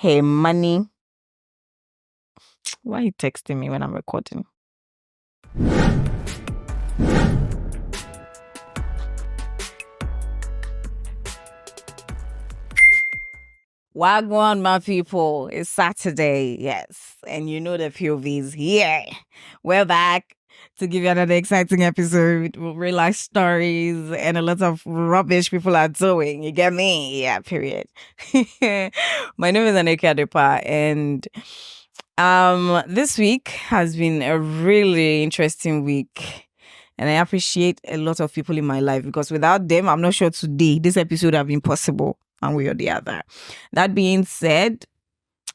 Hey, money. Why are you texting me when I'm recording? Wagwan, my people. It's Saturday, yes. And you know the POV's here. We're back to give you another exciting episode with real life stories and a lot of rubbish people are doing. You get me? Yeah, period. My name is Aneke Adepa, and this week has been a really interesting week. And I appreciate a lot of people in my life because without them, I'm not sure today this episode would have been possible one way or the other. That being said,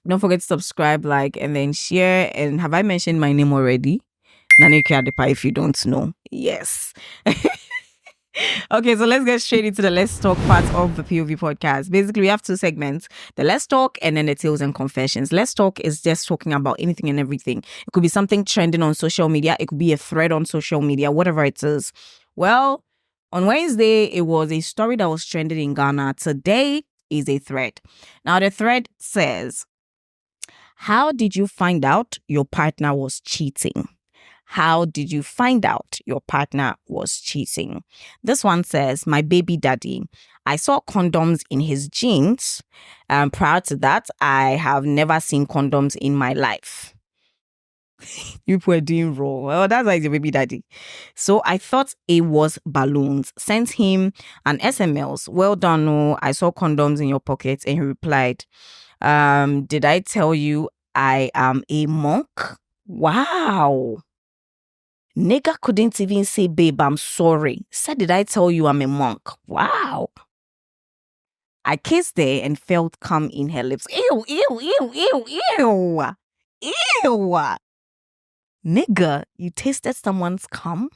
don't forget to subscribe, like, and then share. And have I mentioned my name already? Naneke Adepa, if you don't know. Yes. Okay, so let's get straight into the Let's Talk part of the POV podcast. Basically, we have two segments, the Let's Talk and then the Tales and Confessions. Let's Talk is just talking about anything and everything. It could be something trending on social media. It could be a thread on social media, whatever it is. Well, on Wednesday, it was a story that was trending in Ghana. Today is a thread. Now, the thread says, how did you find out your partner was cheating? How did you find out your partner was cheating? This one says, my baby daddy, I saw condoms in his jeans. Prior to that, I have never seen condoms in my life. You were doing wrong. Well, that's why he's your baby daddy. So I thought it was balloons. Sent him an SMS. Well done. No, I saw condoms in your pockets. And he replied, did I tell you I am a monk? Wow. Nigga couldn't even say, babe, I'm sorry. Said, did I tell you I'm a monk? Wow. I kissed her and felt cum in her lips. Ew, ew, ew, ew, ew. Ew. Nigga, you tasted someone's cum?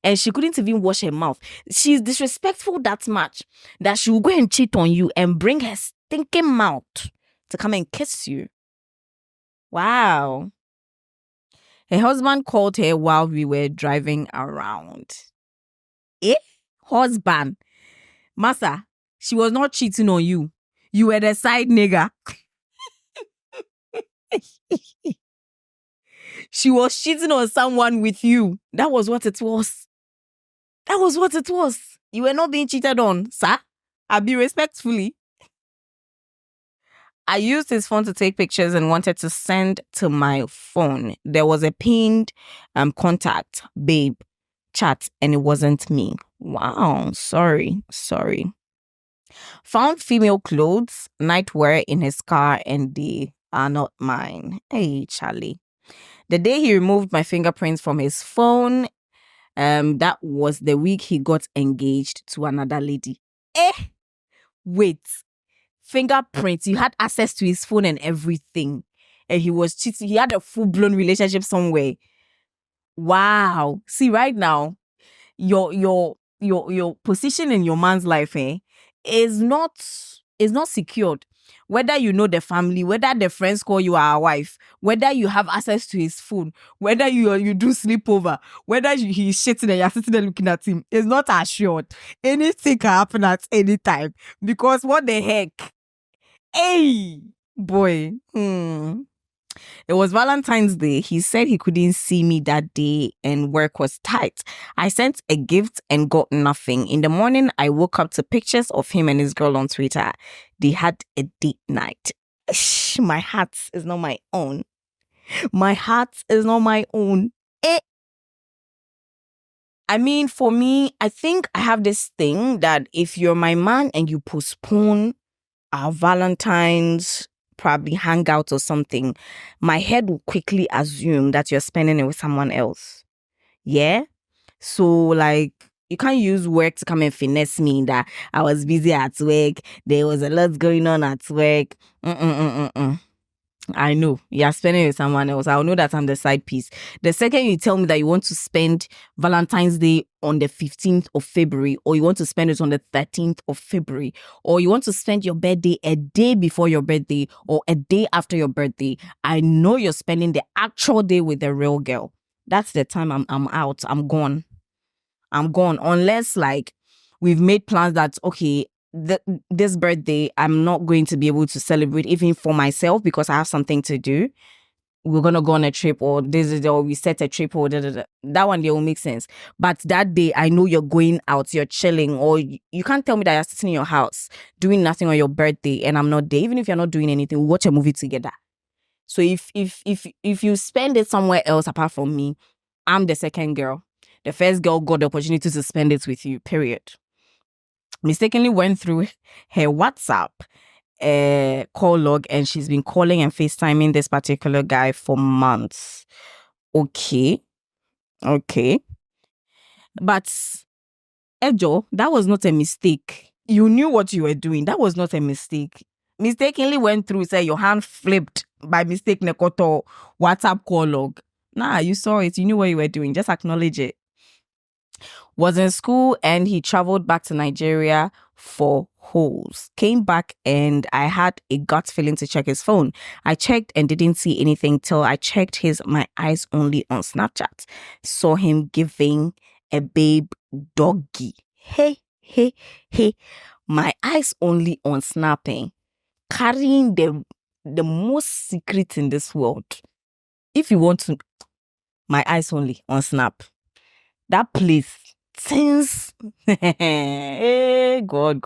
And she couldn't even wash her mouth. She's disrespectful that much that she will go and cheat on you and bring her stinking mouth to come and kiss you. Wow. Her husband called her while we were driving around. Husband. Massa, she was not cheating on you. You were the side nigga. She was cheating on someone with you. That was what it was. That was what it was. You were not being cheated on, sir. I'll be respectfully. I used his phone to take pictures and wanted to send to my phone. There was a pinned contact, babe, chat, and it wasn't me. Wow, sorry. Found female clothes, nightwear in his car, and they are not mine. Hey, Charlie. The day he removed my fingerprints from his phone, that was the week he got engaged to another lady. Wait. Fingerprints, you had access to his phone and everything, and he was cheating. He had a full-blown relationship somewhere. Wow. See, right now, your position in your man's life is not secured. Whether you know the family, whether the friends call you our wife, whether you have access to his phone, whether you do sleepover, whether he's shitting and you're sitting there looking at him, it's not assured. Anything can happen at any time. Because what the heck? Hey, boy. It was Valentine's Day. He said he couldn't see me that day and work was tight. I sent a gift and got nothing. In the morning, I woke up to pictures of him and his girl on Twitter. They had a date night. My heart is not my own. My heart is not my own. I mean, for me, I think I have this thing that if you're my man and you postpone our Valentine's probably hangout or something, my head will quickly assume that you're spending it with someone else. Yeah? So, like, you can't use work to come and finesse me that I was busy at work. There was a lot going on at work. I know you're spending it with someone else. I'll know that I'm the side piece. The second you tell me that you want to spend Valentine's Day on the 15th of February, or you want to spend it on the 13th of February, or you want to spend your birthday a day before your birthday or a day after your birthday, I know you're spending the actual day with the real girl. That's the time I'm out. I'm gone. Unless like we've made plans that, okay, this birthday, I'm not going to be able to celebrate even for myself because I have something to do. We're gonna go on a trip, or or we set a trip, or that one, they will make sense. But that day, I know you're going out, you're chilling, or you can't tell me that you're sitting in your house doing nothing on your birthday and I'm not there. Even if you're not doing anything, we'll watch a movie together. So if you spend it somewhere else apart from me, I'm the second girl. The first girl got the opportunity to spend it with you, period. Mistakenly went through her WhatsApp call log, and she's been calling and FaceTiming this particular guy for months. Okay. But Ejo, that was not a mistake. You knew what you were doing. That was not a mistake. Mistakenly went through, say your hand flipped by mistake, Nekoto WhatsApp call log. Nah, you saw it. You knew what you were doing. Just acknowledge it. Was in school and he traveled back to Nigeria for holes. Came back and I had a gut feeling to check his phone. I checked and didn't see anything till I checked his my eyes only on Snapchat. Saw him giving a babe doggy. Hey. My eyes only on snapping. Carrying the most secret in this world. If you want to, my eyes only on Snap. That place. Since God.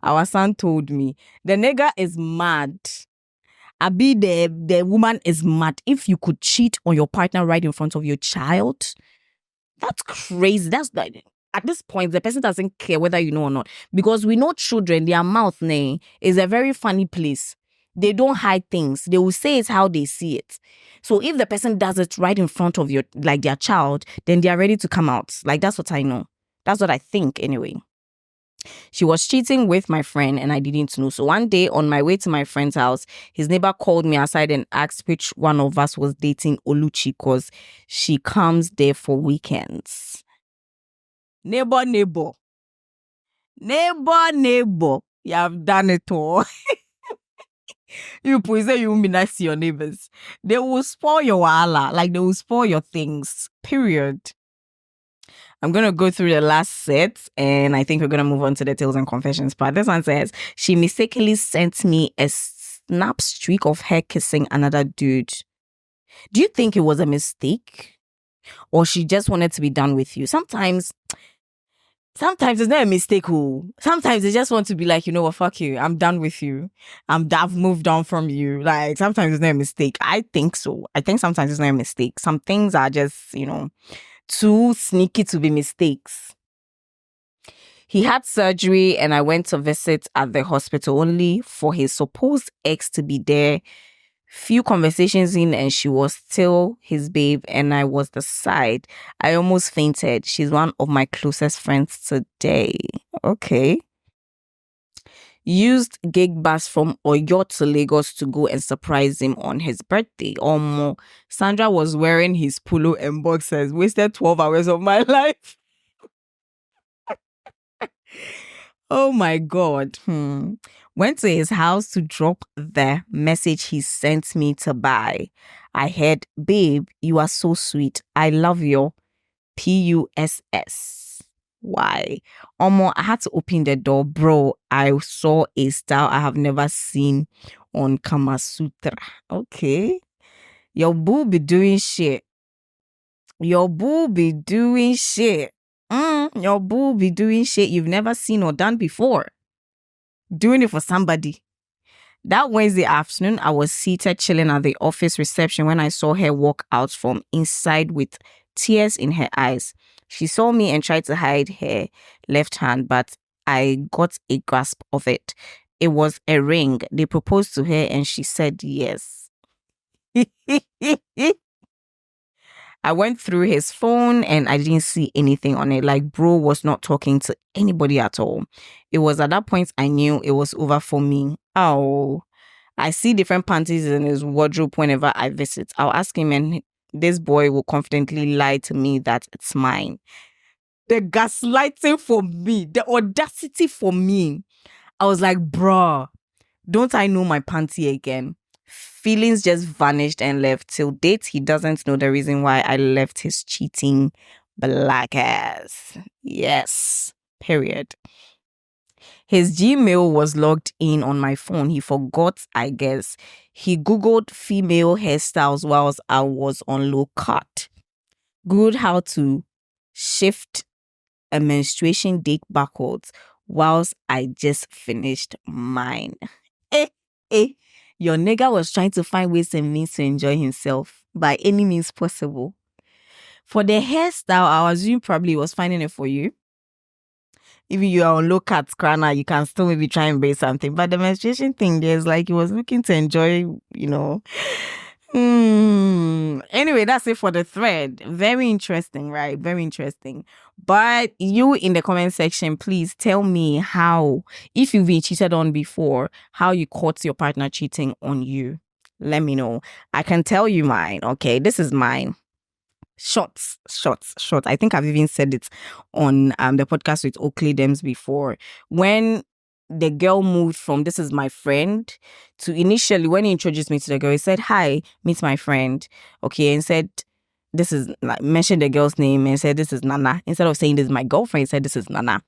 Our son told me the nigga is mad. Abi, the woman is mad. If you could cheat on your partner right in front of your child, that's crazy. That's like, at this point, the person doesn't care whether you know or not. Because we know children, their mouth is a very funny place. They don't hide things. They will say it how they see it. So if the person does it right in front of their child, then they are ready to come out. Like, that's what I know. That's what I think anyway. She was cheating with my friend and I didn't know. So one day on my way to my friend's house, his neighbor called me aside and asked which one of us was dating Oluchi because she comes there for weekends. Neighbor. You have done it all. You please say you will be nice to your neighbors. They will spoil your wala. Like, they will spoil your things. Period. I'm going to go through the last set and I think we're going to move on to the tales and confessions part. This one says, she mistakenly sent me a snap streak of her kissing another dude. Do you think it was a mistake? Or she just wanted to be done with you? Sometimes it's not a mistake. Sometimes they just want to be like, you know what, fuck you. I'm done with you. I've moved on from you. Like, sometimes it's not a mistake. I think so. I think sometimes it's not a mistake. Some things are just, too sneaky to be mistakes. He had surgery and I went to visit at the hospital only for his supposed ex to be there. Few conversations in and she was still his babe and I was the side. I almost fainted. She's one of my closest friends today. Okay. Used gig bus from Oyo to Lagos to go and surprise him on his birthday. Sandra was wearing his polo and boxers. Wasted 12 hours of my life. Oh my God. Went to his house to drop the message he sent me to buy. I heard, babe, you are so sweet. I love your PUSS. Why? I had to open the door, bro. I saw a style I have never seen on Kama Sutra. Okay. Your boo be doing shit. Your boo be doing shit you've never seen or done before. Doing it for somebody. That Wednesday afternoon, I was seated chilling at the office reception when I saw her walk out from inside with tears in her eyes. She saw me and tried to hide her left hand, but I got a grasp of it. It was a ring. They proposed to her and she said yes. I went through his phone and I didn't see anything on it. Like, bro was not talking to anybody at all. It was at that point I knew it was over for me. Oh, I see different panties in his wardrobe whenever I visit. I'll ask him and this boy will confidently lie to me that it's mine. The gaslighting for me, the audacity for me. I was like, bruh, don't I know my panty again? Feelings just vanished and left. Till date, he doesn't know the reason why I left his cheating black ass. Yes. Period. His Gmail was logged in on my phone. He forgot, I guess. He Googled female hairstyles whilst I was on low cut. Googled how to shift a menstruation date backwards whilst I just finished mine. Eh, eh. Your nigga was trying to find ways and means to enjoy himself by any means possible. For the hairstyle, I assume probably he was finding it for you. If you are on low cut crana, you can still maybe try and base something. But the menstruation thing, there's like he was looking to enjoy, you know. Anyway, that's it for the thread. Very interesting, right? Very interesting. But you in the comment section, please tell me how, if you've been cheated on before, how you caught your partner cheating on you. Let me know. I can tell you mine. Okay, this is mine. Shots. I think I've even said it on the podcast with Oakley Dems before. When the girl moved from "this is my friend" to initially, when he introduced me to the girl, he said, "Hi, meet my friend." Okay, and said, "This is," like, mentioned the girl's name and said, "This is Nana." Instead of saying, "This is my girlfriend," he said, "This is Nana."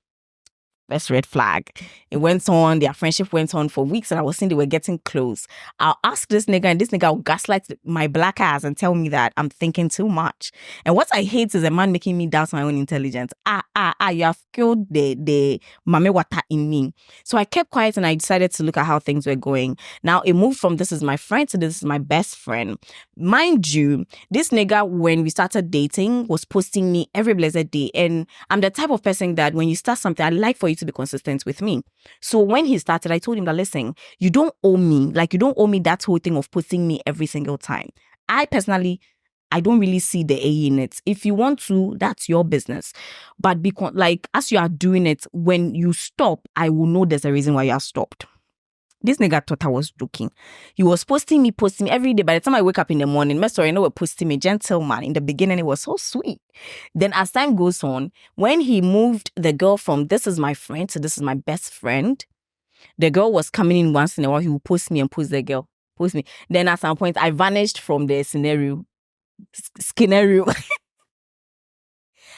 That's red flag. It went on, their friendship went on for weeks, and I was seeing they were getting close. I'll ask this nigga, and this nigga will gaslight my black ass and tell me that I'm thinking too much. And what I hate is a man making me doubt my own intelligence. You have killed the mame water in me. So I kept quiet and I decided to look at how things were going. Now it moved from "this is my friend" to "this is my best friend." Mind you, this nigga, when we started dating, was posting me every blessed day. And I'm the type of person that when you start something, I like for you to be consistent with me. So when he started, I told him that, listen, you don't owe me, like you don't owe me that whole thing of posting me every single time. I personally, I don't really see the A in it. If you want to, that's your business. But because, like, as you are doing it, when you stop, I will know there's a reason why you are stopped. This nigga thought I was joking. He was posting me every day. By the time I wake up in the morning, my story, we're posting me, gentleman. In the beginning, it was so sweet. Then as time goes on, when he moved the girl from "this is my friend" to "this is my best friend," the girl was coming in once in a while. He would post me and post the girl. Post me. Then at some point, I vanished from the scenario.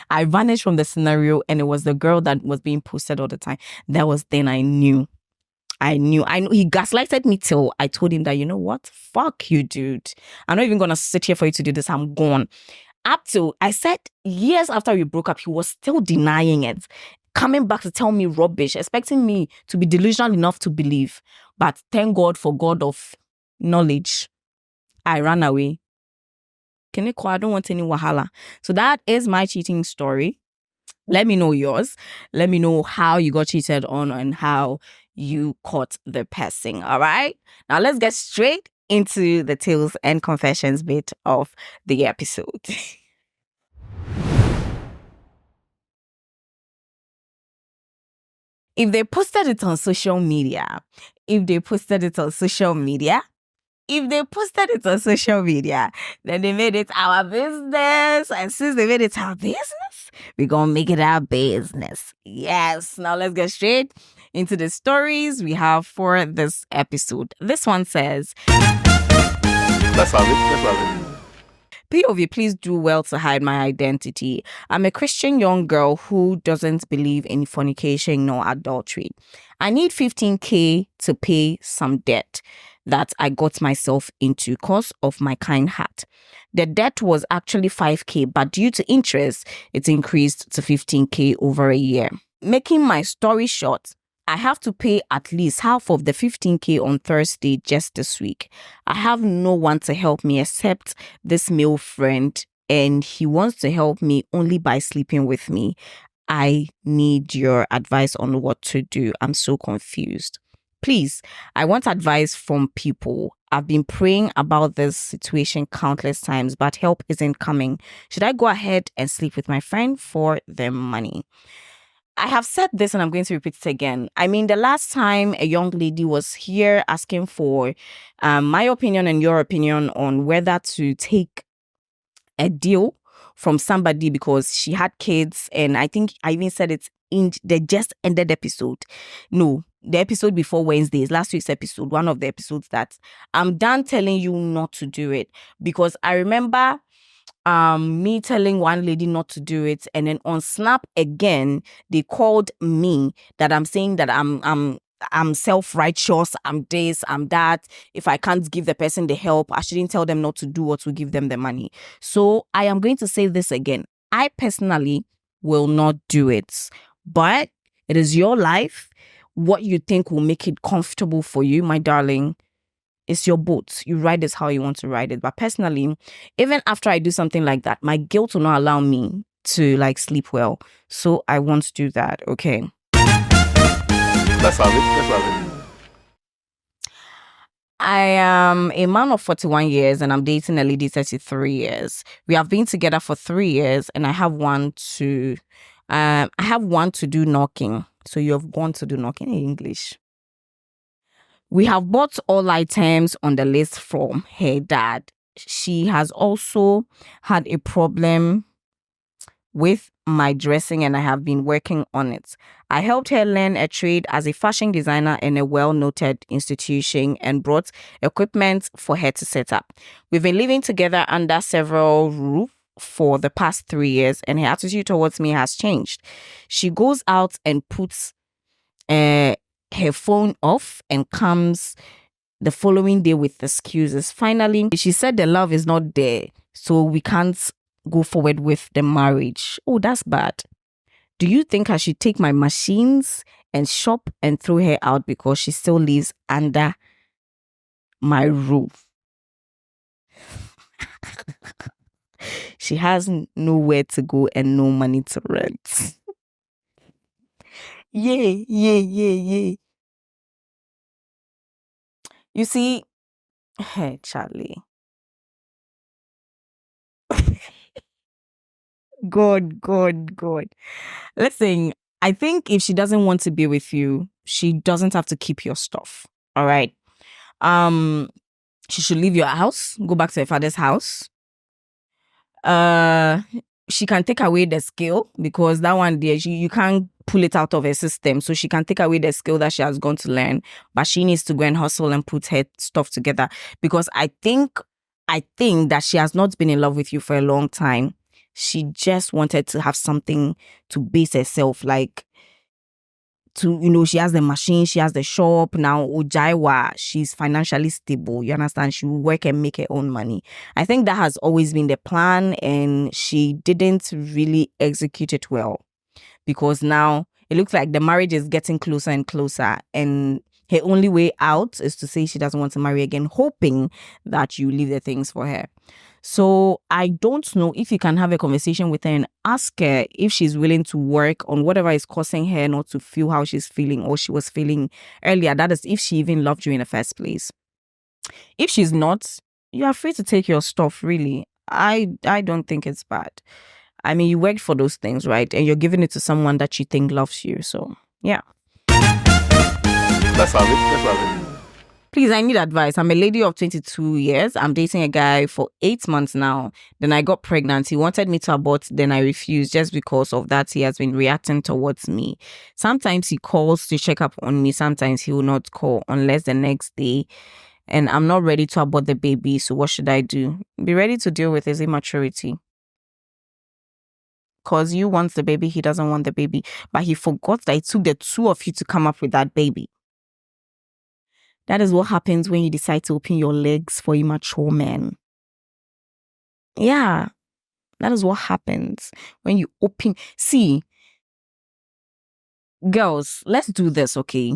I vanished from the scenario, and it was the girl that was being posted all the time. That was then I knew. He gaslighted me till I told him that, you know what? Fuck you, dude. I'm not even going to sit here for you to do this. I'm gone. Up till, I said, years after we broke up, he was still denying it. Coming back to tell me rubbish, expecting me to be delusional enough to believe. But thank God for God of knowledge. I ran away. I don't want any wahala. So that is my cheating story. Let me know yours. Let me know how you got cheated on and how you caught the person. All right. Now let's get straight into the tales and confessions bit of the episode. If they posted it on social media, then they made it our business. And since they made it our business, we're going to make it our business. Yes. Now let's get straight into the stories we have for this episode. This one says, Let's have it. POV, please do well to hide my identity. I'm a Christian young girl who doesn't believe in fornication nor adultery. I need 15K to pay some debt that I got myself into because of my kind heart. The debt was actually 5K, but due to interest, it increased to 15K over a year. Making my story short, I have to pay at least half of the 15K on Thursday just this week. I have no one to help me except this male friend, and he wants to help me only by sleeping with me. I need your advice on what to do. I'm so confused. Please, I want advice from people. I've been praying about this situation countless times, but help isn't coming. Should I go ahead and sleep with my friend for the money? I have said this and I'm going to repeat it again. I mean, the last time a young lady was here asking for my opinion and your opinion on whether to take a deal from somebody because she had kids, and I think I even said it in the just ended episode. No, the episode before Wednesdays, last week's episode, one of the episodes, that I'm done telling you not to do it, because I remember me telling one lady not to do it, and then on Snap again, they called me that I'm saying that I'm self-righteous, I'm this, I'm that. If I can't give the person the help, I shouldn't tell them not to do or to give them the money. So I am going to say this again. I personally will not do it, but it is your life. What you think will make it comfortable for you, my darling, it's your boat. You ride it how you want to ride it. But personally, even after I do something like that, my guilt will not allow me to like sleep well. So I won't do that. Okay. Let's have it. Let's have it. I am a man of 41 years and I'm dating a lady 33 years. We have been together for 3 years and I have one to do knocking. So you have gone to do knocking in English. We have bought all items on the list from her dad. She has also had a problem with my dressing and I have been working on it. I helped her learn a trade as a fashion designer in a well-noted institution and brought equipment for her to set up. We've been living together under several roofs for the past 3 years and her attitude towards me has changed. She goes out and puts her phone off and comes the following day with excuses. Finally, she said the love is not there, so we can't go forward with the marriage. Oh, that's bad. Do you think I should take my machines and shop and throw her out because she still lives under my roof? She has nowhere to go and no money to rent. Yeah. You see, hey, Charlie. God. Listen, I think if she doesn't want to be with you, she doesn't have to keep your stuff. All right. She should leave your house, go back to her father's house. She can take away the skill because that one there, you can't pull it out of her system. So she can take away the skill that she has gone to learn, but she needs to go and hustle and put her stuff together. Because I think that she has not been in love with you for a long time. She just wanted to have something to base herself, like she has the machine, she has the shop. Now, Ojaiwa, she's financially stable. You understand? She will work and make her own money. I think that has always been the plan and she didn't really execute it well because now it looks like the marriage is getting closer and closer and her only way out is to say she doesn't want to marry again, hoping that you leave the things for her. So I don't know if you can have a conversation with her and ask her if she's willing to work on whatever is causing her not to feel how she's feeling or she was feeling earlier. That is, if she even loved you in the first place. If she's not, you are free to take your stuff, really. I don't think it's bad. I mean, you worked for those things, right? And you're giving it to someone that you think loves you. So, yeah. Let's have it. Please, I need advice. I'm a lady of 22 years. I'm dating a guy for 8 months now. Then I got pregnant. He wanted me to abort. Then I refused just because of that. He has been reacting towards me. Sometimes he calls to check up on me. Sometimes he will not call unless the next day. And I'm not ready to abort the baby. So what should I do? Be ready to deal with his immaturity. Because you want the baby, he doesn't want the baby. But he forgot that it took the two of you to come up with that baby. That is what happens when you decide to open your legs for immature men. Yeah, that is what happens when you open. See, girls, let's do this, okay?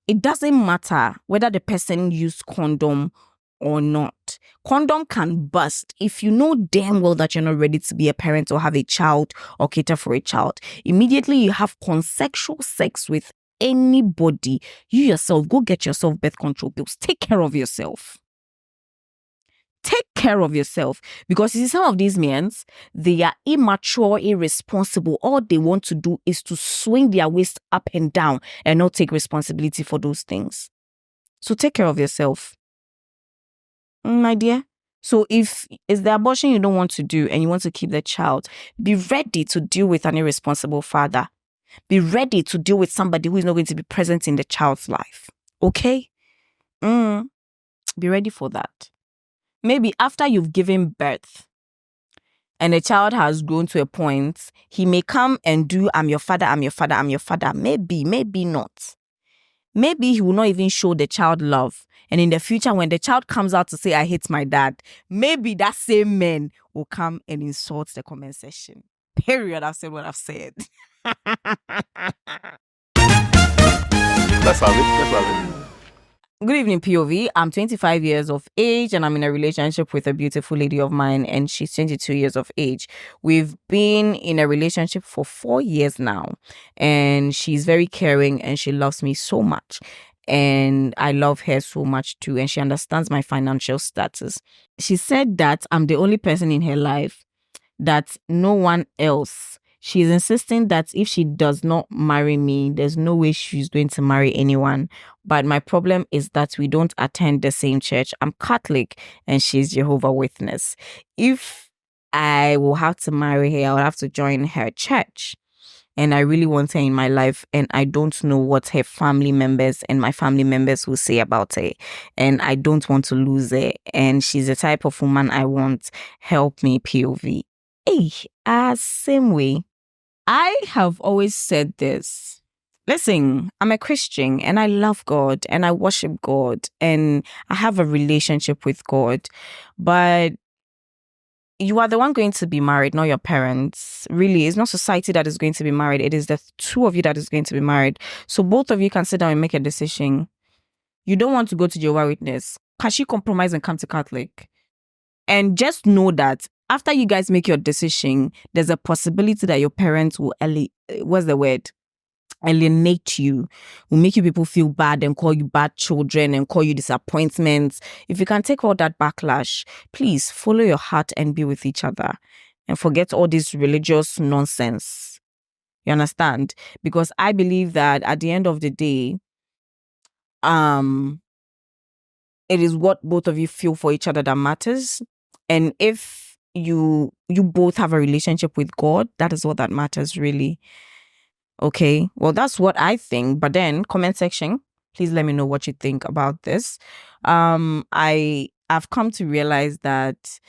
It doesn't matter whether the person used condom or not. Condom can burst if you know damn well that you're not ready to be a parent or have a child or cater for a child. Immediately you have consensual sex with anybody, you yourself, go get yourself birth control pills. Take care of yourself. Take care of yourself. Because you see, some of these men, they are immature, irresponsible. All they want to do is to swing their waist up and down and not take responsibility for those things. So take care of yourself. My dear. So if it's the abortion you don't want to do and you want to keep the child, be ready to deal with an irresponsible father. Be ready to deal with somebody who is not going to be present in the child's life. Okay? Be ready for that. Maybe after you've given birth, and the child has grown to a point, he may come and do, I'm your father, I'm your father, I'm your father. Maybe, maybe not. Maybe he will not even show the child love. And in the future, when the child comes out to say, I hate my dad, maybe that same man will come and insult the comment section. Period. I've said what I've said. Let's have it. Let's have it. Good evening, POV. I'm 25 years of age and I'm in a relationship with a beautiful lady of mine, and she's 22 years of age. We've been in a relationship for 4 years now, and she's very caring and she loves me so much. And I love her so much too, and she understands my financial status. She said that I'm the only person in her life, that no one else. She's insisting that if she does not marry me, there's no way she's going to marry anyone. But my problem is that we don't attend the same church. I'm Catholic and she's Jehovah's Witness. If I will have to marry her, I'll have to join her church. And I really want her in my life, and I don't know what her family members and my family members will say about her. And I don't want to lose her. And she's the type of woman I want. Help me, POV. Hey, same way. I have always said this. Listen, I'm a Christian and I love God and I worship God and I have a relationship with God. But you are the one going to be married, not your parents. Really, it's not society that is going to be married. It is the two of you that is going to be married. So both of you can sit down and make a decision. You don't want to go to Jehovah's Witness. Can she compromise and come to Catholic? And just know that after you guys make your decision, there's a possibility that your parents will, alienate you, will make you people feel bad and call you bad children and call you disappointments. If you can take all that backlash, please follow your heart and be with each other and forget all this religious nonsense. You understand? Because I believe that at the end of the day, it is what both of you feel for each other that matters. And if you both have a relationship with God, that is what that matters, really. Okay, well, that's what I think. But then, comment section, please let me know what you think about this. I've come to realize that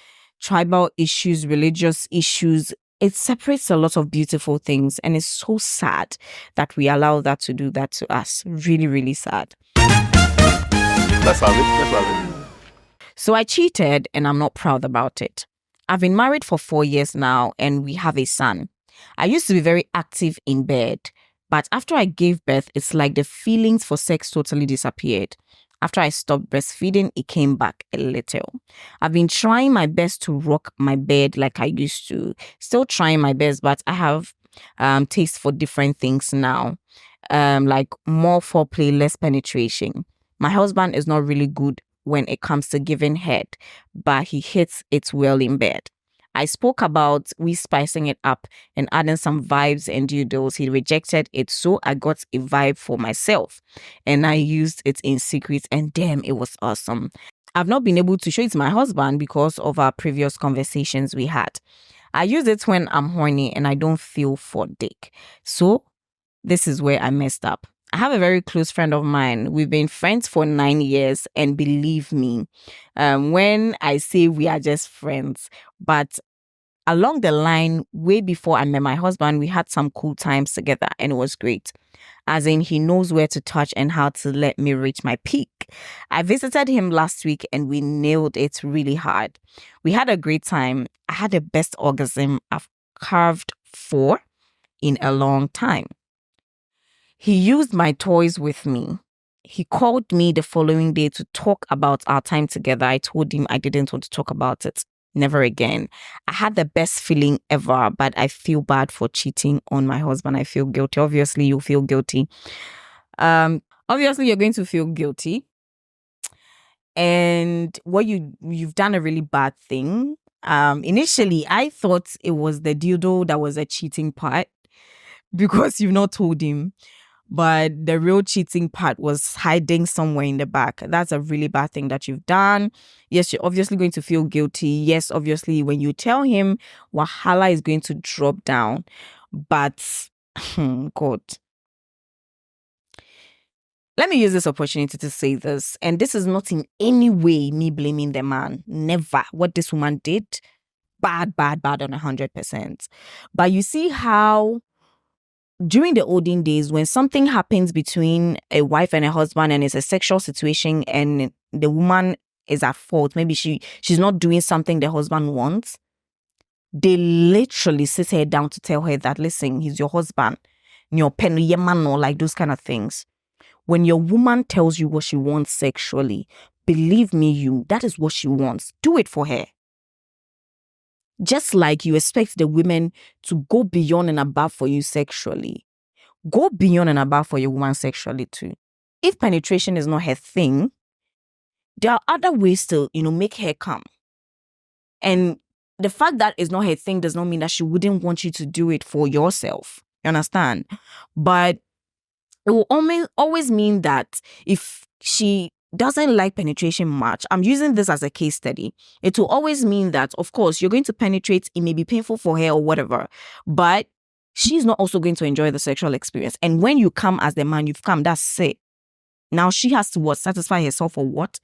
tribal issues, religious issues, it separates a lot of beautiful things, and it's so sad that we allow that to do that to us. Really, really sad. Let's have it. Let's have it. So I cheated and I'm not proud about it. I've been married for 4 years now and we have a son. I used to be very active in bed, but after I gave birth, it's like the feelings for sex totally disappeared. After I stopped breastfeeding, it came back a little. I've been trying my best to rock my bed like I used to. Still trying my best, but I have taste for different things now. Like more foreplay, less penetration. My husband is not really good when it comes to giving head, but he hits it well in bed. I spoke about we spicing it up and adding some vibes and dildos. He rejected it, so I got a vibe for myself and I used it in secret, and damn, it was awesome. I've not been able to show it to my husband because of our previous conversations we had. I use it when I'm horny and I don't feel for dick. So this is where I messed up. I have a very close friend of mine. We've been friends for 9 years, and believe me, when I say we are just friends, but along the line, way before I met my husband, we had some cool times together and it was great. As in, he knows where to touch and how to let me reach my peak. I visited him last week and we nailed it really hard. We had a great time. I had the best orgasm I've carved for in a long time. He used my toys with me. He called me the following day to talk about our time together. I told him I didn't want to talk about it. Never again. I had the best feeling ever, but I feel bad for cheating on my husband. I feel guilty. Obviously, you feel guilty. Obviously, you're going to feel guilty. And what you've done a really bad thing. Initially, I thought it was the dildo that was a cheating part because you've not told him. But the real cheating part was hiding somewhere in the back. That's a really bad thing that you've done. Yes, you're obviously going to feel guilty. Yes, obviously, when you tell him, Wahala is going to drop down. But, God. Let me use this opportunity to say this. And this is not in any way me blaming the man. Never. What this woman did bad on 100%. But you see how during the olden days, when something happens between a wife and a husband and it's a sexual situation and the woman is at fault, maybe she's not doing something the husband wants, they literally sit her down to tell her that, listen, he's your husband, your pen, your man, or like those kind of things. When your woman tells you what she wants sexually, believe me, that is what she wants. Do it for her. Just like you expect the women to go beyond and above for you sexually, go beyond and above for your woman sexually too. If penetration is not her thing, there are other ways to, make her come. And the fact that it's not her thing does not mean that she wouldn't want you to do it for yourself. You understand? But it will always mean that if she doesn't like penetration much, I'm using this as a case study, it will always mean that, of course, you're going to penetrate, it may be painful for her or whatever, but she's not also going to enjoy the sexual experience. And when you come as the man, you've come, that's it. Now she has to satisfy herself or what?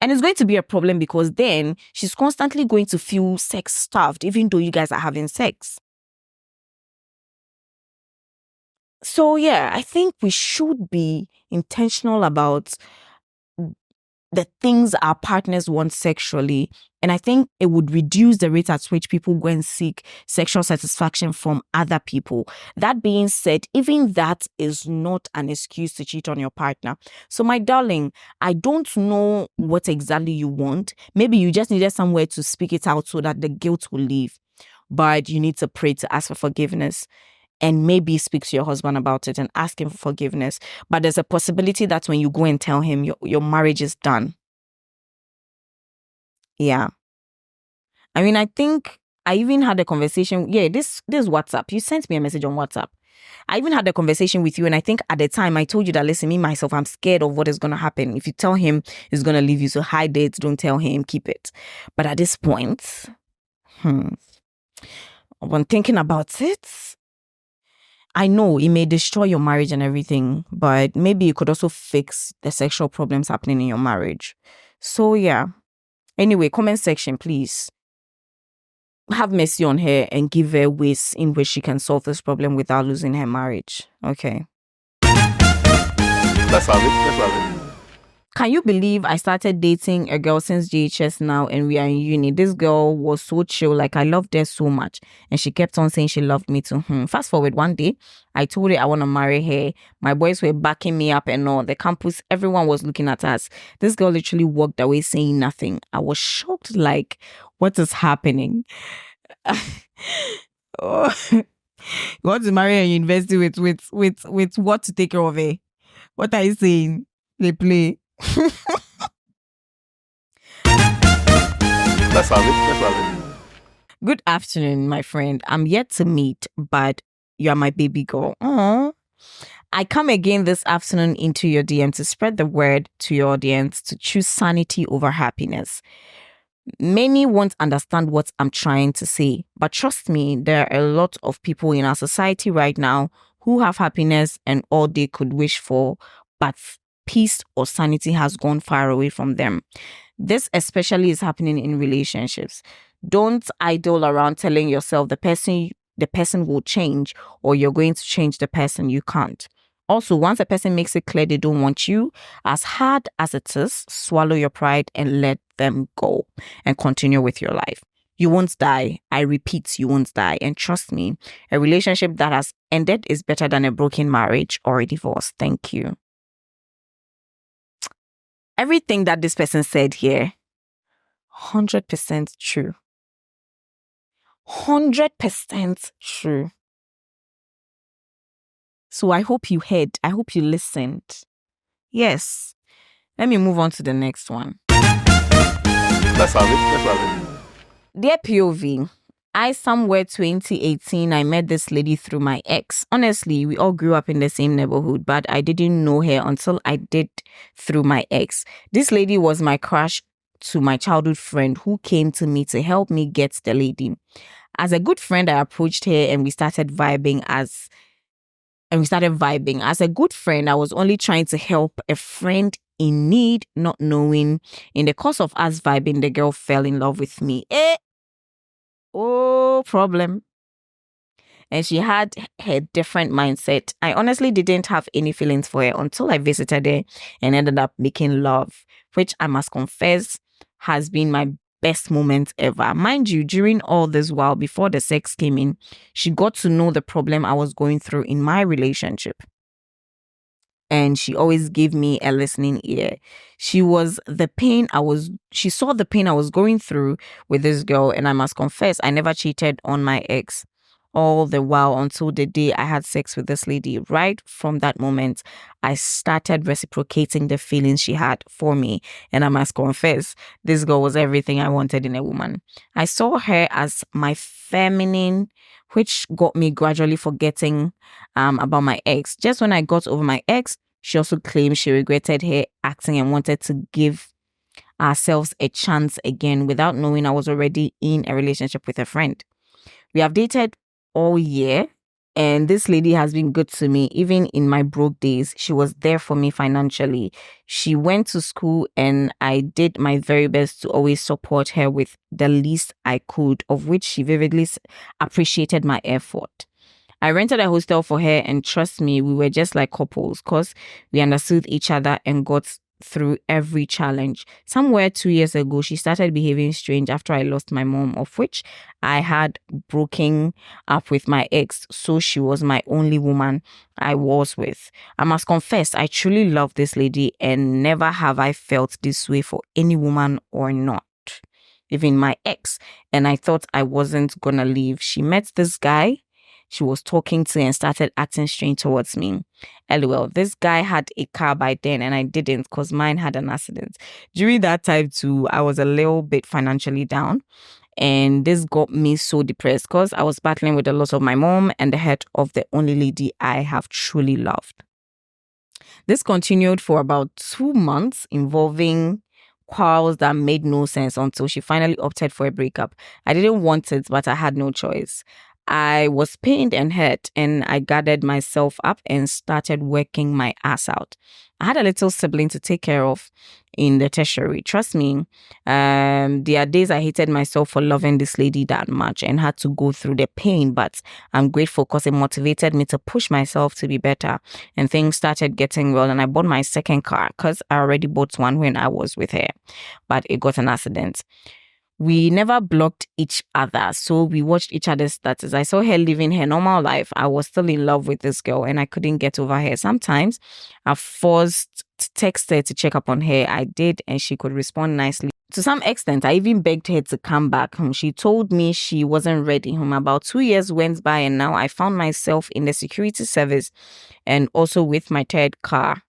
And it's going to be a problem because then she's constantly going to feel sex starved, even though you guys are having sex. So yeah, I think we should be intentional about the things our partners want sexually. And I think it would reduce the rate at which people go and seek sexual satisfaction from other people. That being said, even that is not an excuse to cheat on your partner. So my darling, I don't know what exactly you want. Maybe you just needed somewhere to speak it out so that the guilt will leave. But you need to pray to ask for forgiveness. And maybe speak to your husband about it and ask him for forgiveness. But there's a possibility that when you go and tell him, your marriage is done. Yeah. I mean, I think I even had a conversation. Yeah, this is WhatsApp. You sent me a message on WhatsApp. I even had a conversation with you. And I think at the time I told you that, listen, me, myself, I'm scared of what is going to happen. If you tell him, he's going to leave you. So hide it. Don't tell him. Keep it. But at this point, when thinking about it, I know it may destroy your marriage and everything, but maybe it could also fix the sexual problems happening in your marriage. So yeah. Anyway, comment section, please. Have mercy on her and give her ways in which she can solve this problem without losing her marriage. Okay. Let's have it. Can you believe I started dating a girl since JHS now and we are in uni? This girl was so chill, like I loved her so much. And she kept on saying she loved me too. Fast forward one day, I told her I want to marry her. My boys were backing me up and all. The campus, everyone was looking at us. This girl literally walked away saying nothing. I was shocked, like, what is happening? Oh. You want to marry a university with what to take care of her? What are you saying? They play. Let's have it. Good afternoon, my friend. I'm yet to meet, but you are my baby girl. Aww. I come again this afternoon into your DM to spread the word to your audience to choose sanity over happiness. Many won't understand what I'm trying to say, but trust me, there are a lot of people in our society right now who have happiness and all they could wish for, but peace or sanity has gone far away from them. This especially is happening in relationships. Don't idle around telling yourself the person will change or you're going to change the person. You can't. Also, once a person makes it clear they don't want you, as hard as it is, swallow your pride and let them go and continue with your life. You won't die. I repeat, you won't die. And trust me, a relationship that has ended is better than a broken marriage or a divorce. Thank you. Everything that this person said here, 100% true. 100% true. So I hope you heard. I hope you listened. Yes. Let me move on to the next one. Let's have it. Dear POV, somewhere 2018, I met this lady through my ex. Honestly, we all grew up in the same neighborhood, but I didn't know her until I did through my ex. This lady was my crush to my childhood friend who came to me to help me get the lady. As a good friend, I approached her and we started vibing. As a good friend, I was only trying to help a friend in need, not knowing. In the course of us vibing, the girl fell in love with me. Oh, problem. And she had her different mindset. I honestly didn't have any feelings for her until I visited her and ended up making love, which I must confess has been my best moment ever. Mind you, during all this while before the sex came in, she got to know the problem I was going through in my relationship, and she always gave me a listening ear. She saw the pain I was going through with this girl, and I must confess, I never cheated on my ex. All the while until the day I had sex with this lady. Right from that moment, I started reciprocating the feelings she had for me. And I must confess, this girl was everything I wanted in a woman. I saw her as my feminine, which got me gradually forgetting about my ex. Just when I got over my ex, she also claimed she regretted her acting and wanted to give ourselves a chance again without knowing I was already in a relationship with a friend. We have dated all year, and this lady has been good to me. Even in my broke days, she was there for me financially. She went to school, and I did my very best to always support her with the least I could, of which she vividly appreciated my effort. I rented a hostel for her, and trust me, we were just like couples because we understood each other and got through every challenge. Somewhere 2 years ago, she started behaving strange after I lost my mom, of which I had broken up with my ex, so she was my only woman I was with. I must confess, I truly love this lady, and never have I felt this way for any woman or not. Even my ex, and I thought I wasn't gonna leave. She met this guy she was talking to and started acting strange towards me. LOL, this guy had a car by then and I didn't because mine had an accident. During that time too, I was a little bit financially down, and this got me so depressed because I was battling with the loss of my mom and the head of the only lady I have truly loved. This continued for about 2 months, involving quarrels that made no sense until she finally opted for a breakup. I didn't want it, but I had no choice. I was pained and hurt, and I gathered myself up and started working my ass out. I had a little sibling to take care of in the tertiary. Trust me, there are days I hated myself for loving this lady that much and had to go through the pain, but I'm grateful because it motivated me to push myself to be better, and things started getting well, and I bought my second car because I already bought one when I was with her, but it got an accident. We never blocked each other, so we watched each other's status. I saw her living her normal life. I was still in love with this girl and I couldn't get over her. Sometimes I forced to text her to check up on her. I did, and she could respond nicely. To some extent, I even begged her to come back. She told me she wasn't ready. About 2 years went by, and now I found myself in the security service and also with my third car.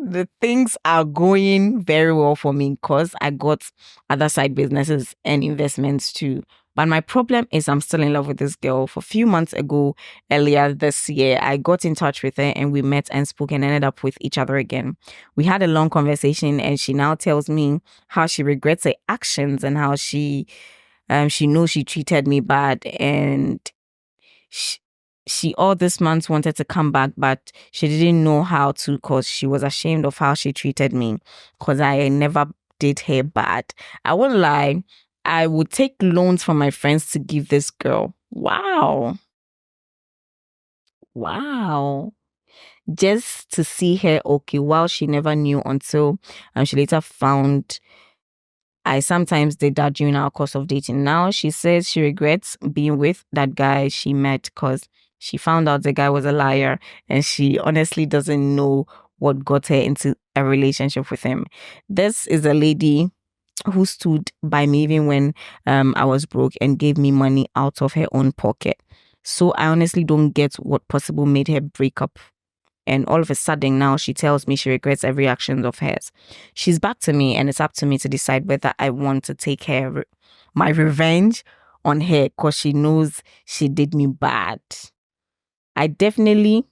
The things are going very well for me because I got other side businesses and investments too. But my problem is I'm still in love with this girl. For a few months ago, earlier this year, I got in touch with her and we met and spoke and ended up with each other again. We had a long conversation and she now tells me how she regrets her actions and how she knows she treated me bad, and she all this month wanted to come back, but she didn't know how to because she was ashamed of how she treated me because I never did her bad. I won't lie, I would take loans from my friends to give this girl. Wow. Just to see her okay, while she never knew until she later found I sometimes did that during our course of dating. Now she says she regrets being with that guy she met because she found out the guy was a liar, and she honestly doesn't know what got her into a relationship with him. This is a lady who stood by me even when I was broke and gave me money out of her own pocket. So I honestly don't get what possible made her break up, and all of a sudden now she tells me she regrets every action of hers. She's back to me, and it's up to me to decide whether I want to take my revenge on her because she knows she did me bad. I definitely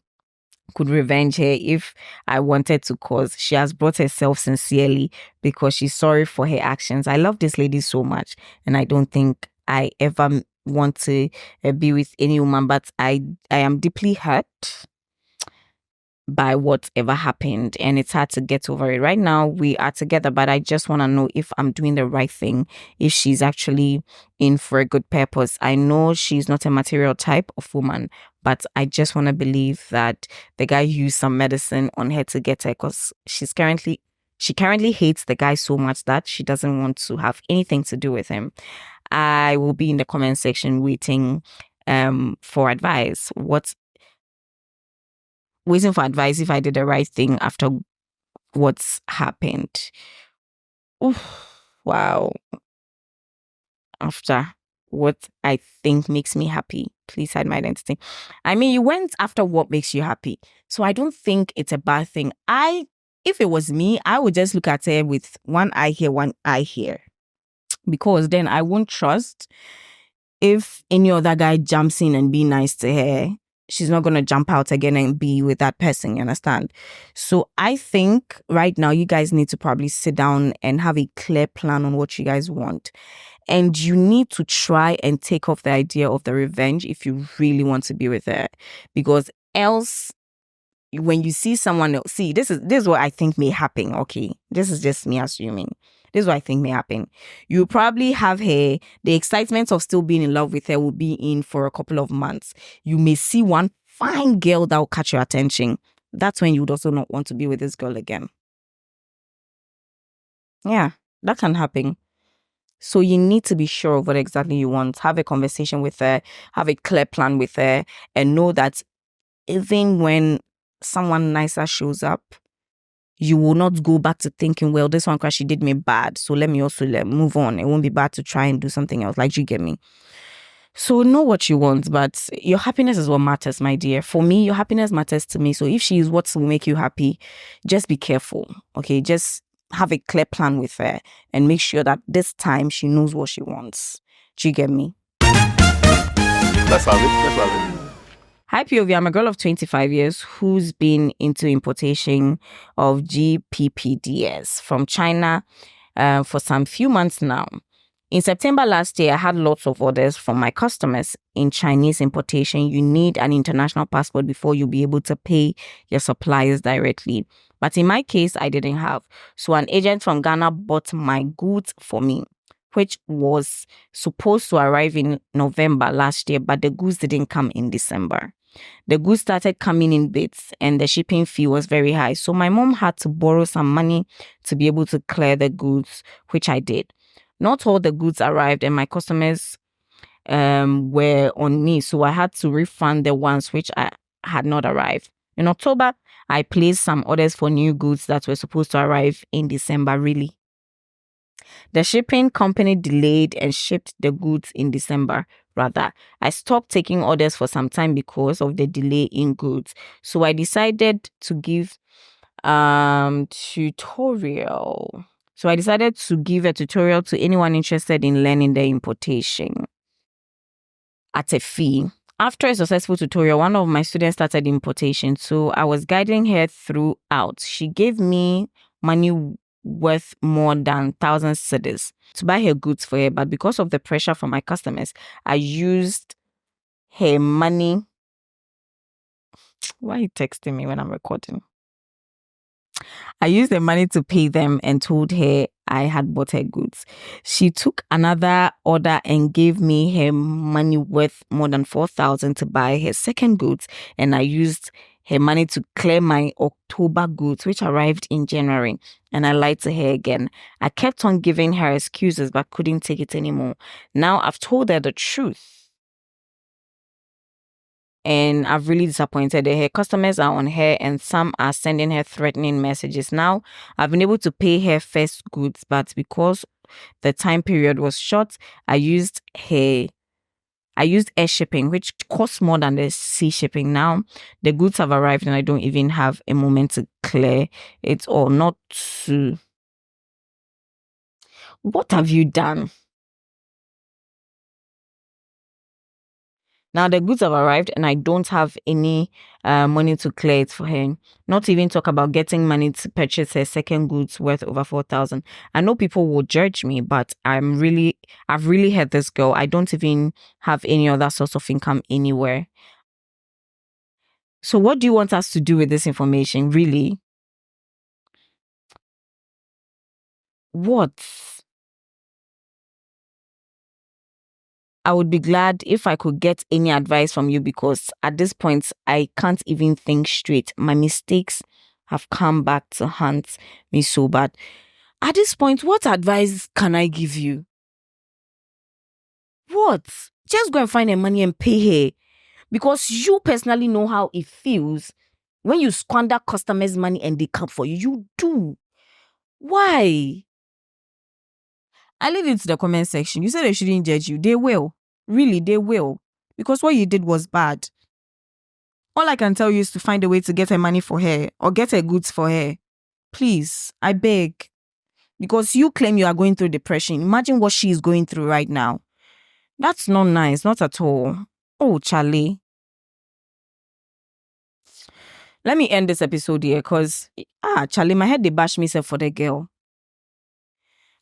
could revenge her if I wanted to, cause she has brought herself sincerely because she's sorry for her actions. I love this lady so much, and I don't think I ever want to be with any woman, but I am deeply hurt by whatever happened, and it's hard to get over it. Right now, we are together, but I just want to know if I'm doing the right thing, if she's actually in for a good purpose. I know she's not a material type of woman, but I just want to believe that the guy used some medicine on her to get her, because she currently hates the guy so much that she doesn't want to have anything to do with him. I will be in the comment section waiting for advice. Waiting for advice if I did the right thing after what's happened. Oof, wow. After what I think makes me happy. Please hide my identity. I mean, you went after what makes you happy. So I don't think it's a bad thing. If it was me, I would just look at her with one eye here, one eye here. Because then I won't trust if any other guy jumps in and be nice to her, she's not going to jump out again and be with that person, you understand? So I think right now you guys need to probably sit down and have a clear plan on what you guys want. And you need to try and take off the idea of the revenge if you really want to be with her. Because else, when you see someone else, see, this is what I think may happen, okay? This is just me assuming. This is what I think may happen. You probably have her, the excitement of still being in love with her will be in for a couple of months. You may see one fine girl that will catch your attention. That's when you would also not want to be with this girl again. Yeah, that can happen. So you need to be sure of what exactly you want. Have a conversation with her, have a clear plan with her, and know that even when someone nicer shows up, you will not go back to thinking, well, this one crash, she did me bad, so let me also move on. It won't be bad to try and do something else. Like, you get me? So know what you want, but your happiness is what matters, my dear. For me, your happiness matters to me. So if she is what will make you happy, just be careful, okay? Just have a clear plan with her and make sure that this time she knows what she wants. Do you get me? Let's have it. Hi, POV. I'm a girl of 25 years who's been into importation of GPPDS from China for some few months now. In September last year, I had lots of orders from my customers. In Chinese importation, you need an international passport before you'll be able to pay your suppliers directly. But in my case, I didn't have. So an agent from Ghana bought my goods for me, which was supposed to arrive in November last year, but the goods didn't come in December. The goods started coming in bits and the shipping fee was very high. So my mom had to borrow some money to be able to clear the goods, which I did. Not all the goods arrived and my customers were on me. So I had to refund the ones which I had not arrived. In October, I placed some orders for new goods that were supposed to arrive in December, really. The shipping company delayed and shipped the goods in December. Rather, I stopped taking orders for some time because of the delay in goods. So I decided to give tutorial. So I decided to give a tutorial to anyone interested in learning the importation at a fee. After a successful tutorial, one of my students started importation, so I was guiding her throughout. She gave me money worth more than 1,000 cedis to buy her goods for her, but because of the pressure from my customers, I used her money. Why are you texting me when I'm recording? I used the money to pay them and told her I had bought her goods. She took another order and gave me her money worth more than 4,000 to buy her second goods, and I used her money to clear my October goods, which arrived in January, and I lied to her again. I kept on giving her excuses but couldn't take it anymore. Now I've told her the truth. And I've really disappointed her. Her customers are on her and some are sending her threatening messages. Now, I've been able to pay her first goods, but because the time period was short, I used air shipping, which costs more than the sea shipping. Now, the goods have arrived and I don't even have a moment to clear it or not to. What have you done? Now the goods have arrived and I don't have any money to clear it for her. Not even talk about getting money to purchase her second goods worth over 4,000. I know people will judge me, but I've really hurt this girl. I don't even have any other source of income anywhere. So what do you want us to do with this information, really? What? I would be glad if I could get any advice from you, because at this point, I can't even think straight. My mistakes have come back to haunt me so bad. At this point, what advice can I give you? What? Just go and find her money and pay her. Because you personally know how it feels when you squander customers' money and they come for you. You do. Why? I leave it to the comment section. You said they shouldn't judge you. They will. Really, they will. Because what you did was bad. All I can tell you is to find a way to get her money for her or get her goods for her. Please, I beg. Because you claim you are going through depression. Imagine what she is going through right now. That's not nice, not at all. Oh, Charlie. Let me end this episode here because, Charlie, my head they bash me for the girl.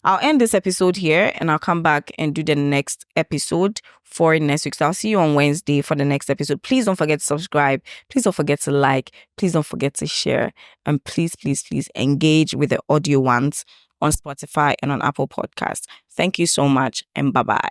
I'll end this episode here and I'll come back and do the next episode for next week. So I'll see you on Wednesday for the next episode. Please don't forget to subscribe. Please don't forget to like. Please don't forget to share. And please, please, please engage with the audio ones on Spotify and on Apple Podcasts. Thank you so much and bye-bye.